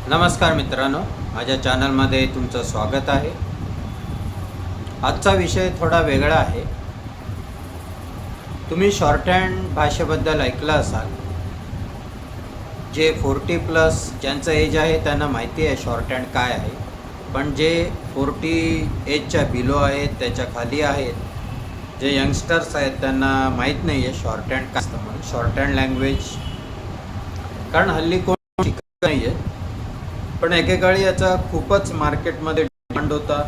नमस्कार मित्रांनो, माझ्या चॅनलमध्ये तुमचं स्वागत आहे। आजचा विषय थोडा वेगळा आहे। तुम्ही शॉर्ट हँड भाषेबद्दल ऐकलं असाल। जे 40+ ज्यांचं एज आहे त्यांना माहिती आहे शॉर्ट हँड काय आहे, पण जे 40 एजच्या बिलो आहेत, त्याच्या खाली आहेत, जे यंगस्टर्स आहेत त्यांना माहीत नाही आहे शॉर्ट हँड काय असतं म्हणून। शॉर्ट हँड लँग्वेज कारण हल्ली कोण शिकत नाही आहे, पण एकेकाळी याचा खूपच मार्केटमध्ये डिमांड होता।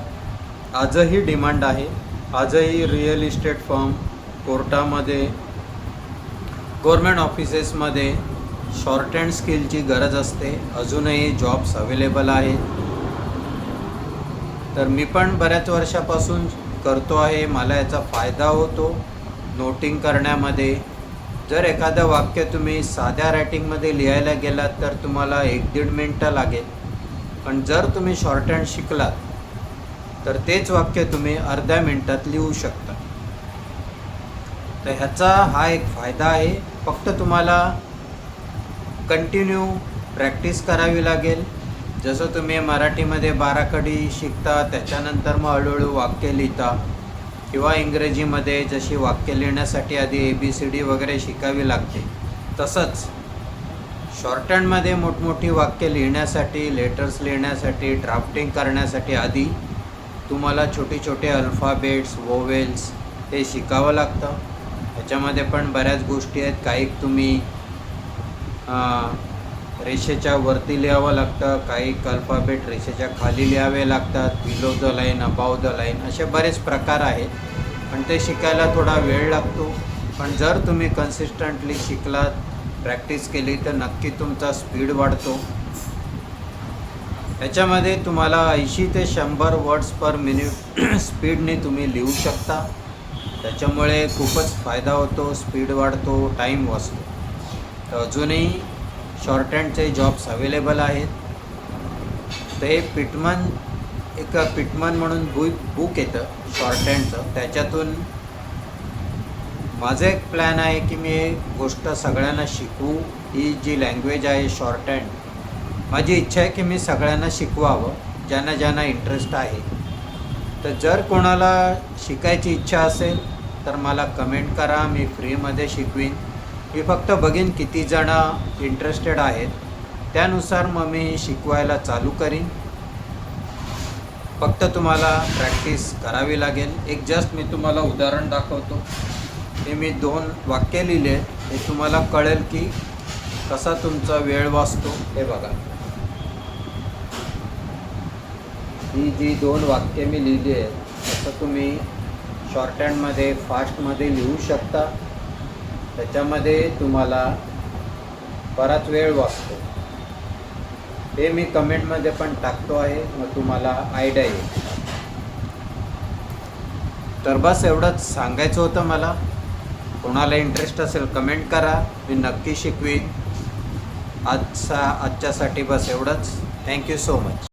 आजही डिमांड आहे। आजही रिअल इस्टेट फर्म, कोर्टामध्ये, गव्हर्मेंट ऑफिसेसमध्ये शॉर्ट हँड स्किलची गरज असते। अजूनही जॉब्स अवेलेबल आहेत। तर मी पण बऱ्याच वर्षापासून करतो आहे। मला याचा फायदा होतो नोटिंग करण्यामध्ये। जर एखादं वाक्य तुम्ही साध्या रायटिंगमध्ये लिहायला गेलात तर तुम्हाला 1-1.5 मिनटं लागेल, पण जर तुम्ही शॉर्ट हँड शिकलात तर तेच वाक्य तुम्ही अर्ध्या मिनटात लिहू शकता। तर ह्याचा हा एक फायदा आहे। फक्त तुम्हाला कंटिन्यू प्रॅक्टिस करावी लागेल। जसं तुम्ही मराठीमध्ये बाराखडी शिकता, त्याच्यानंतर मग हळूहळू वाक्य लिहिता, किंवा इंग्रजीमध्ये जशी वाक्य लिहिण्यासाठी आधी ABCD वगैरे शिकावी लागते, तसंच शॉर्ट हँडमध्ये मोठमोठी वाक्य लिहिण्यासाठी, लेटर्स लिहिण्यासाठी, ड्राफ्टिंग करण्यासाठी आधी तुम्हाला छोटे छोटे अल्फाबेट्स, वोवेल्स हे शिकावं लागतं। ह्याच्यामध्ये पण बऱ्याच गोष्टी आहेत। काही तुम्ही रेषेच्या वरती लिहावं लागतं, काही अल्फाबेट रेषेच्या खाली लिहावे लागतात, below the line, above the line, असे बरेच प्रकार आहेत, पण ते शिकायला थोडा वेळ लागतो। पण जर तुम्ही कन्सिस्टंटली शिकलात, प्रॅक्टिस केली तर नक्की तुमचा स्पीड वाढतो। याच्यामध्ये तुम्हाला 80 ते 100 वर्ड्स पर मिनिट स्पीडने तुम्ही लिहू शकता। त्याच्यामुळे खूपच फायदा होतो, स्पीड वाढतो, टाईम वाचतो। तर अजूनही शॉर्ट हँडचे जॉब्स अवेलेबल आहेत। तर हे पिटमन म्हणून बुक येतं शॉर्ट हँडचं, त्याच्यातून माझं एक प्लॅन आहे की मी गोष्ट सगळ्यांना शिकवू। ही जी लँग्वेज आहे शॉर्ट हँड, माझी इच्छा आहे की मी सगळ्यांना शिकवावं, ज्यांना ज्यांना इंटरेस्ट आहे। तर जर कोणाला शिकायची इच्छा असेल तर मला कमेंट करा, मी फ्रीमध्ये शिकवीन। मी फक्त बघीन किती जणं इंटरेस्टेड आहेत, त्यानुसार मग मी शिकवायला चालू करीन। फक्त तुम्हाला प्रॅक्टिस करावी लागेल। एक जस्ट मी तुम्हाला उदाहरण दाखवतो। हे मी 2 वाक्य लिहिले, हे तुम्हाला कळेल की कसा तुमचा वेळ वाचतो। हे बघा, ही जी 2 वाक्य मी लिहिली आहेत, तसं तुम्ही शॉर्ट हँडमध्ये फास्टमध्ये लिहू शकता। त्याच्यामध्ये तुम्हाला बराच वेळ वाचतो। हे मी कमेंटमध्ये पण टाकतो आहे, मग तुम्हाला आयडिया येईल। तर बस एवढंच सांगायचं होतं मला। कोणाला इंटरेस्ट असेल कमेंट करा, मी नक्की शिकवीन। आजच्यासाठी बस एवढंच। Thank you so much.